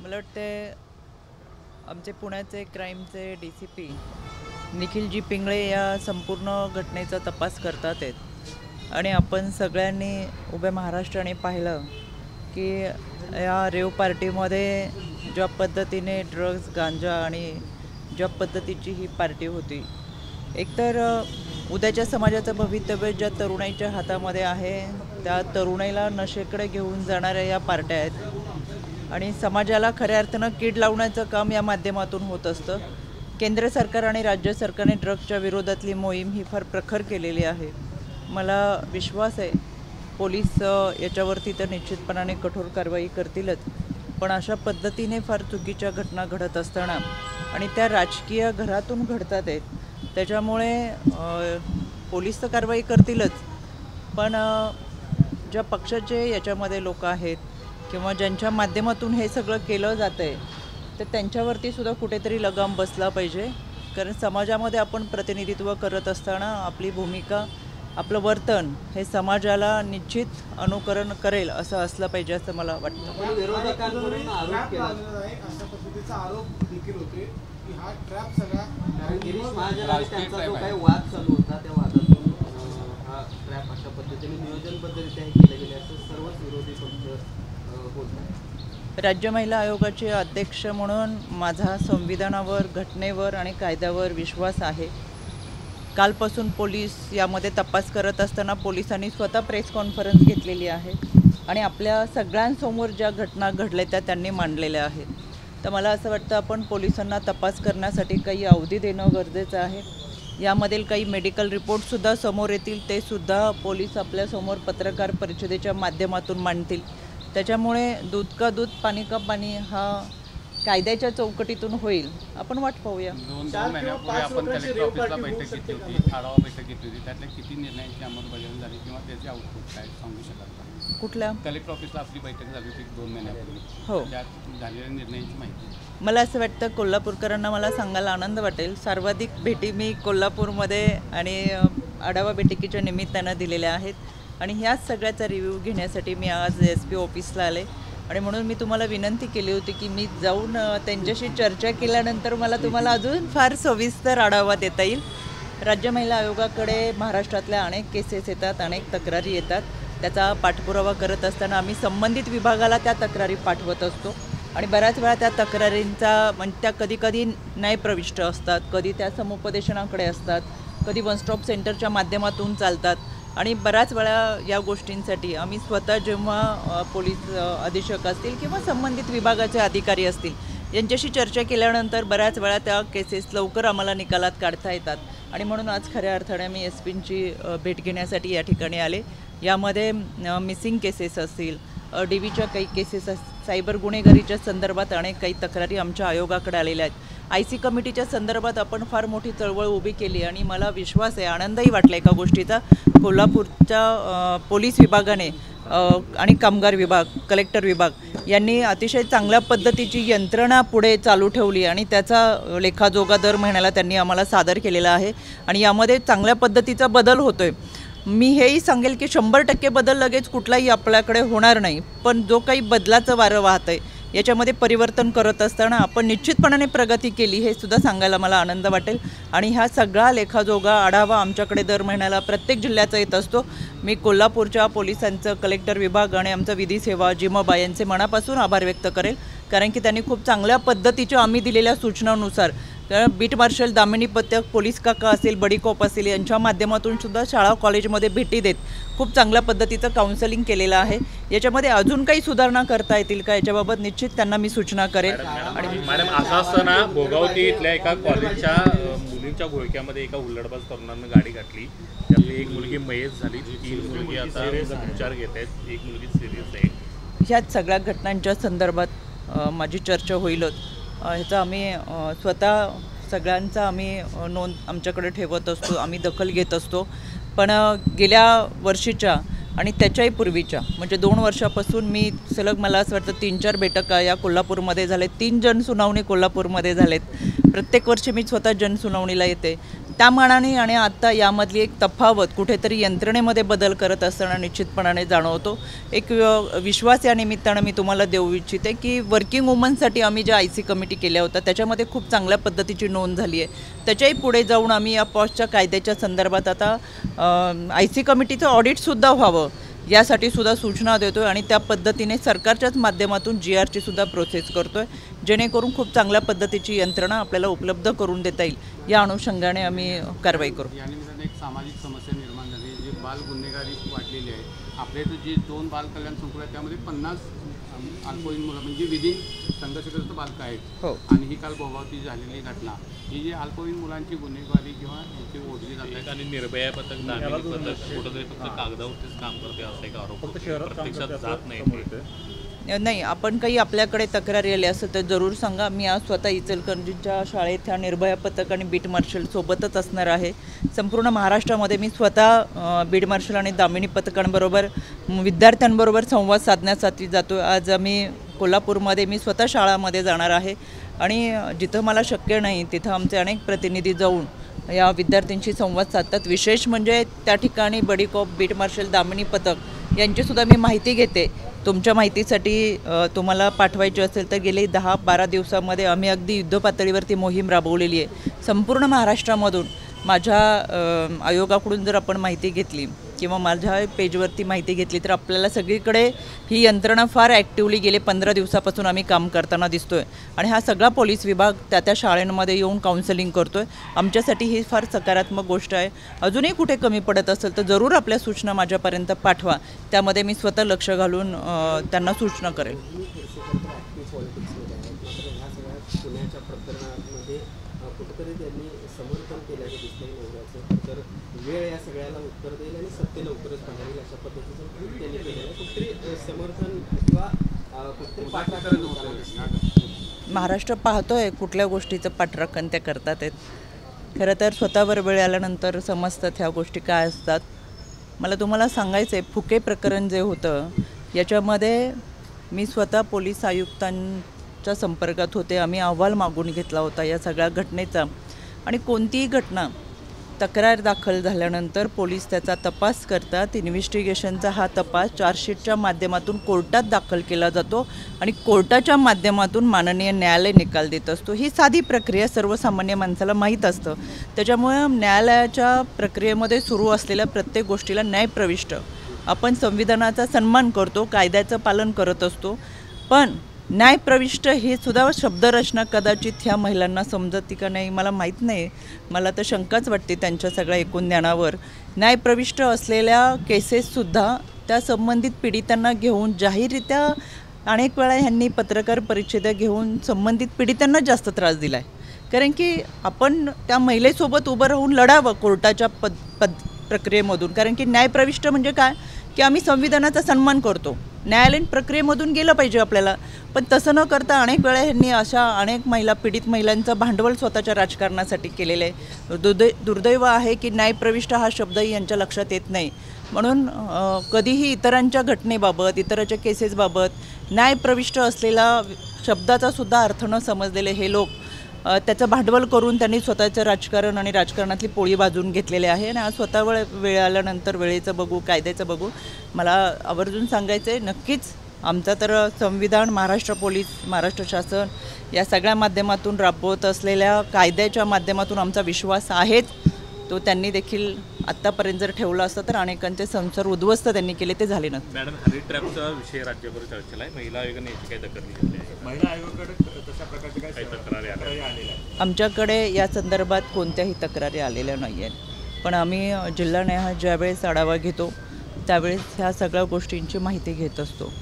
मला वाटते आमचे पुण्याचे क्राईमचे DCP निखिलजी पिंगळे या संपूर्ण घटनेचा तपास करतात आहेत आणि आपण सगळ्यांनी उभ्या महाराष्ट्राने पाहिलं की या रेव पार्टीमध्ये ज्या पद्धतीने ड्रग्ज गांजा आणि ज्या पद्धतीची ही पार्टी होती, एकतर उद्याच्या समाजाचं भवितव्य ज्या तरुणाईच्या हातामध्ये आहे त्या तरुणाईला नशेकडे घेऊन जाणाऱ्या या पार्ट्या आहेत आणि समाजाला खऱ्या अर्थानं कीड लावण्याचं काम या माध्यमातून होत असतं। केंद्र सरकार आणि राज्य सरकारने ड्रग्सच्या विरोधातली मोहीम ही फार प्रखर केलेली आहे। मला विश्वास आहे पोलीस याच्यावरती तर निश्चितपणाने कठोर कारवाई करतीलच, पण अशा पद्धतीने फार चुकीच्या घटना घडत असताना आणि त्या राजकीय घरातून घडतात आहेत, त्याच्यामुळे पोलीस तर कारवाई करतीलच, पण ज्या पक्षाचे याच्यामध्ये लोक आहेत किंवा ज्यांच्या माध्यमातून हे सगळं केलं जातं आहे तर त्यांच्यावरती सुद्धा कुठेतरी लगाम बसला पाहिजे। कारण समाजामध्ये आपण प्रतिनिधित्व करत असताना आपली भूमिका, आपलं वर्तन हे समाजाला निश्चित अनुकरण करेल असं असलं पाहिजे असं मला वाटतं। विरोधकांकडून आरोप केला अशा पद्धतीचा आरोप देखील होते की हा ट्रॅप सगळा गिरीश महाजन त्यांचा जो काही वाद चालू होता त्या वादातून हा ट्रॅप अशा पद्धतीने नियोजनबद्धरित्या केले गेले असं सर्वच विरोधी पक्ष बोलतात। राज्य महिला आयोगाचे अध्यक्ष म्हणून माझा संविधानावर, घटनेवर आणि कायद्यावर विश्वास आहे। कालपासून पोलीस यामध्ये तपास करत असताना पोलिसांनी स्वतः प्रेस कॉन्फरन्स घेतलेली आहे आणि आपल्या सगळ्यांसमोर ज्या घटना घडल्या त्या त्यांनी मांडलेल्या आहेत। तर मला असं वाटतं आपण पोलिसांना तपास करण्यासाठी काही अवधी देणं गरजेचं आहे। यामधील काही मेडिकल रिपोर्टसुद्धा समोर येतील, ते सुद्धा पोलीस आपल्यासमोर पत्रकार परिषदेच्या माध्यमातून मांडतील। त्याच्यामुळे दूध का दूध पाणी का पाणी हा कायद्याच्या चौकटीतून होईल, आपण वाट पाहूया। 2 महिन्यापूर्वी आपण कलेक्टर ऑफिसला बैठक घेतली होती, आढावा बैठक घेतली होती, त्यातल्या किती निर्णयांची अंमलबजावणी झाली किंवा त्याचे आउटपुट काय सांगू शकाल का? कुठल्या कलेक्टर ऑफिसला आपली बैठक झाली होती 2 महिन्यापूर्वी, हो, त्यात झालेल्या निर्णयांची माहिती। मला असं वाटतं कोल्हापूरकरांना मला सांगायला आनंद वाटेल, सर्वाधिक भेटी मी कोल्हापूरमध्ये आणि आढावा बैठकीच्या निमित्तानं दिलेल्या आहेत आणि ह्याच सगळ्याचा रिव्ह्यू घेण्यासाठी मी आज SP ऑफिसला आले आणि म्हणून मी तुम्हाला विनंती केली होती की मी जाऊन त्यांच्याशी चर्चा केल्यानंतर मला तुम्हाला अजून फार सविस्तर आढावा देता येईल। राज्य महिला आयोगाकडे महाराष्ट्रातल्या अनेक केसेस येतात, अनेक तक्रारी येतात, त्याचा पाठपुरावा करत असताना आम्ही संबंधित विभागाला त्या तक्रारी पाठवत असतो आणि बऱ्याच वेळा त्या तक्रारींचा म्हणजे त्या कधीकधी न्यायप्रविष्ट असतात, कधी त्या समुपदेशनाकडे असतात, कधी वन स्टॉप सेंटरच्या माध्यमातून चालतात आणि बऱ्याच वेळा या गोष्टींसाठी आम्ही स्वतः जेव्हा पोलीस अधीक्षक असतील किंवा संबंधित विभागाचे अधिकारी असतील यांच्याशी चर्चा केल्यानंतर बऱ्याच वेळा त्या केसेस लवकर आम्हाला निकालात काढता येतात आणि म्हणून आज खऱ्या अर्थाने मी SPंची भेट घेण्यासाठी या ठिकाणी आले। यामध्ये मिसिंग केसेस असतील, DVच्या काही केसेस, सायबर गुन्हेगारीच्या संदर्भात अनेक काही तक्रारी आमच्या आयोगाकडे आलेल्या आहेत। IC कमिटीच्या संदर्भात आपण फार मोठी चळवळ उभी केली आणि मला विश्वास आहे, आनंदही वाटला एका गोष्टीचा, कोल्हापूरच्या पोलीस विभागाने आणि कामगार विभाग, कलेक्टर विभाग यांनी अतिशय चांगल्या पद्धतीची यंत्रणा पुढे चालू ठेवली आणि त्याचा लेखाजोखा दर महिन्याला त्यांनी आम्हाला सादर केलेला आहे आणि यामध्ये चांगल्या पद्धतीचा बदल होतो आहे। मी हेही सांगेल की 100% बदल लगेच कुठलाही आपल्याकडे होणार नाही, पण जो काही बदलाचं वारं वाहतं आहे याच्यामध्ये परिवर्तन करत असताना आपण निश्चितपणाने प्रगती केली हे सुद्धा सांगायला मला आनंद वाटेल आणि ह्या सगळा लेखाजोगा आढावा आमच्याकडे दर महिन्याला प्रत्येक जिल्ह्याचा येत असतो। मी कोल्हापूरच्या पोलिसांचं, कलेक्टर विभाग आणि आमचं विधी सेवा जिमबा यांचे मनापासून आभार व्यक्त करेल, कारण की त्यांनी खूप चांगल्या पद्धतीच्या आम्ही दिलेल्या सूचनानुसार बीट मार्शल दामिनी पथक, पोलीस काका असेल, बडीकॉप असेल यांच्या माध्यमातून सुद्धा शाळा कॉलेजमध्ये भेटी देत खूप चांगल्या पद्धतीचं काउन्सिलिंग केलेलं आहे। याच्यामध्ये अजून काही सुधारणा करता येतील का याच्याबाबत निश्चित त्यांना मी सूचना करेल। आणि मॅडम असं असताना भोगावती इथल्या एका कॉलेजच्या मुलींच्या घोळक्यामध्ये एका हुल्लडबाज तरुणानं गाडी घातली, त्यातली एक मुलगी मयत झाली, 3 मुलगी आता उपचार घेत आहेत, एक मुलगी सिरियस आहे। ह्याच सगळ्या घटनांच्या संदर्भात माझी चर्चा होईलच। ह्याचा आम्ही स्वतः सगळ्यांचा आम्ही नोंद आमच्याकडे ठेवत असतो, आम्ही दखल घेत असतो, पण गेल्या वर्षीच्या आणि त्याच्याही पूर्वीच्या म्हणजे 2 वर्षापासून मी सलग मला असं वाटतं 3-4 बैठका या कोल्हापूरमध्ये झालेत, 3 जनसुनावणी कोल्हापूरमध्ये झालेत। प्रत्येक वर्षी मी स्वतः जनसुनावणीला येते, त्या मानाने आणि आत्ता यामधली एक तफावत कुठेतरी यंत्रणेमध्ये बदल करत असताना निश्चितपणाने जाणवतो. एक विश्वास या निमित्तानं मी तुम्हाला देऊ इच्छिते की वर्किंग वुमनसाठी आम्ही ज्या IC कमिटी केल्या होत्या त्याच्यामध्ये खूप चांगल्या पद्धतीची नोंद झाली आहे. त्याच्याही पुढे जाऊन आम्ही या पॉशच्या कायद्याच्या संदर्भात आता IC कमिटीचं ऑडिटसुद्धा व्हावं यासाठी सुद्धा सूचना देतो आहे आणि त्या पद्धतीने सरकारच्याच माध्यमातून GRची सुद्धा प्रोसेस करतो आहे, जेणेकरून खूप चांगल्या पद्धतीची यंत्रणा आपल्याला उपलब्ध करून देता येईल या अनुषंगाने आम्ही कारवाई करू. या निमित्ताने एक सामाजिक समस्या निर्माण झाली, जी बाल गुन्हेगारी वाढलेली आहे. आपल्या इथं जे 2 बाल कल्याण संकुल आहे त्यामध्ये 50 अल्पवयीन मुलं म्हणजे विधीन संघर्षग्रस्त बालकं आहेत. हो. आणि ही काल भोगावती झालेली घटना, ही जी अल्पवयीन मुलांची गुन्हेगारी किंवा याची ओढली जाते आणि निर्भया पथक दामिनी पथक कुठंतरी फक्त कागदावरतीच काम करते असा एक आरोप प्रत्यक्षात जात नाही. नाही, आपण काही आपल्याकडे तक्रारी आली असेल तर जरूर सांगा. मी आज स्वतः इचलकरंजीच्या शाळेत ह्या निर्भया पथक आणि बीट मार्शल सोबतच असणार आहे. संपूर्ण महाराष्ट्रामध्ये मी स्वतः बीट मार्शल आणि दामिनी पथकांबरोबर विद्यार्थ्यांबरोबर संवाद साधण्यासाठी जातो. आज आम्ही कोल्हापूरमध्ये मी स्वतः शाळामध्ये जाणार आहे आणि जिथं मला शक्य नाही तिथं आमचे अनेक प्रतिनिधी जाऊन या विद्यार्थ्यांशी संवाद साधतात. विशेष म्हणजे त्या ठिकाणी buddy cop, beat marshal, Damini पथक यांचीसुद्धा मी माहिती घेते. तुमच्या माहितीसाठी तुम्हाला पाठवायची असेल तर गेली 10-12 दिवसामध्ये आम्ही अगदी युद्धपातळीवरती मोहीम राबवलेली आहे. संपूर्ण महाराष्ट्रामधून माझ्या आयोगाकडून जर आपण माहिती घेतली किंवा माझ्या पेजवरती माहिती घेतली तर आपल्याला सगळीकडे ही यंत्रणा फार ॲक्टिवली गेले 15 दिवसापासून आम्ही काम करताना दिसतो आहे आणि हा सगळा पोलीस विभाग त्या शाळांमध्ये येऊन काउन्सिलिंग करतो आहे. आमच्यासाठी ही फार सकारात्मक गोष्ट आहे. अजूनही कुठे कमी पडत असेल तर जरूर आपल्या सूचना माझ्यापर्यंत पाठवा. त्यामध्ये मी स्वतः लक्ष घालून त्यांना सूचना करेल. पुण्याच्या प्रकरणामध्ये कुठेतरी त्यांनी समर्थन केल्याचं दिसतंय नवऱ्याचं. तर वेळ या सगळ्याला उत्तर देईल आणि सत्य लवकरच बाहेर येईल अशा पद्धतीचं त्यांनी केलेलं आहे. कुठेतरी समर्थन किंवा कुठेतरी पाठराखण होतं. महाराष्ट्र पाहतोय कुठल्या गोष्टीचं पाठराखण त्या करतात आहेत. खरं तर स्वतःवर वेळ आल्यानंतर समजतात ह्या गोष्टी काय असतात. मला तुम्हाला सांगायचं आहे, फुके प्रकरण जे होतं याच्यामध्ये मी स्वतः पोलीस आयुक्तांच्या संपर्कात होते. आम्ही अहवाल मागून घेतला होता या सगळ्या घटनेचा आणि कोणतीही घटना तक्रार दाखल झाल्यानंतर पोलीस त्याचा तपास करतात. इन्व्हेस्टिगेशनचा हा तपास चार्जशीटच्या माध्यमातून कोर्टात दाखल केला जातो आणि कोर्टाच्या माध्यमातून माननीय न्यायालय निकाल देत असतो. ही साधी प्रक्रिया सर्वसामान्य माणसाला माहीत असतं. त्याच्यामुळे न्यायालयाच्या प्रक्रियेमध्ये सुरू असलेल्या प्रत्येक गोष्टीला न्यायप्रविष्ट आपण संविधानाचा सन्मान करतो, कायद्याचं पालन करत असतो. पण न्यायप्रविष्ट ही सुद्धा शब्दरचना कदाचित ह्या महिलांना समजती का नाही मला माहीत नाही. मला तर शंकाच वाटते त्यांच्या सगळ्या एकूण ज्ञानावर. न्यायप्रविष्ट असलेल्या केसेससुद्धा त्या संबंधित पीडितांना घेऊन जाहीररित्या अनेक वेळा ह्यांनी पत्रकार परिषदा घेऊन संबंधित पीडितांना जास्त त्रास दिला आहे. कारण की आपण त्या महिलेसोबत उभं राहून लढावं कोर्टाच्या प्रक्रियेमधून. कारण की न्यायप्रविष्ट म्हणजे काय की आम्ही संविधानाचा सन्मान करतो, न्यायालयीन प्रक्रियेमधून गेलं पाहिजे आपल्याला. पण तसं न करता अनेक वेळा ह्यांनी अशा अनेक पीडित महिलांचं भांडवल स्वतःच्या राजकारणासाठी केलेलं आहे. दुर्दैव आहे की न्यायप्रविष्ट हा शब्दही यांच्या लक्षात येत नाही. म्हणून कधीही इतरांच्या घटनेबाबत, इतरांच्या केसेसबाबत न्यायप्रविष्ट असलेला शब्दाचा सुद्धा अर्थ न समजलेले हे लोक त्याचं भांडवल करून त्यांनी स्वतःचं राजकारण आणि राजकारणातली पोळी बाजून घेतलेले आहे. आणि आज स्वतः वेळ आल्यानंतर वेळेचं बघू, कायद्याचं बघू. मला आवर्जून सांगायचं आहे, नक्कीच आमचा तर संविधान, महाराष्ट्र पोलीस, महाराष्ट्र शासन या सगळ्या माध्यमातून राबवत असलेल्या कायद्याच्या माध्यमातून आमचा विश्वास आहेच. तो त्यांनी देखील आत्तापर्यंत जर ठेवला असता तर अनेकांचे संसार उद्ध्वस्त त्यांनी केले, ते झाले नसते. मॅडम, हनी ट्रॅपचा विषय राज्यभर चर्चेला आहे. महिला आयोगाने याची काही दखल घेतली आहे? महिला आयोगाकडे तशा प्रकारचे काही तक्रारी आलेल्या आहेत? आमच्याकडे या संदर्भात कोणत्याही तक्रारी आलेल्या नाही आहेत. पण आम्ही जिल्हा न्याय ज्यावेळेस आढावा घेतो त्यावेळेस ह्या सगळ्या गोष्टींची माहिती घेत असतो.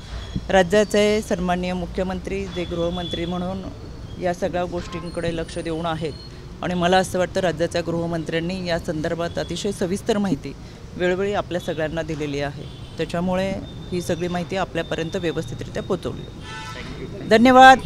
राज्याचे सन्माननीय मुख्यमंत्री जे गृहमंत्री म्हणून या सगळ्या गोष्टींकडे लक्ष देऊन आहेत आणि मला असं वाटतं राज्याच्या गृहमंत्र्यांनी या संदर्भात अतिशय सविस्तर माहिती वेळोवेळी आपल्या सगळ्यांना दिलेली आहे. त्याच्यामुळे ही सगळी माहिती आपल्यापर्यंत व्यवस्थितरित्या पोहोचवली. धन्यवाद.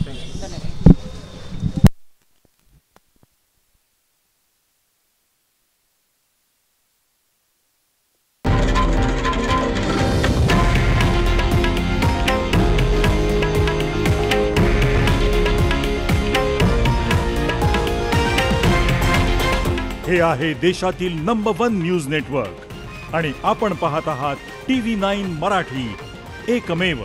हे आहे देशातील नंबर 1 न्यूज नेटवर्क आणि आपण पाहत आहात TV9 मराठी, एकमेव.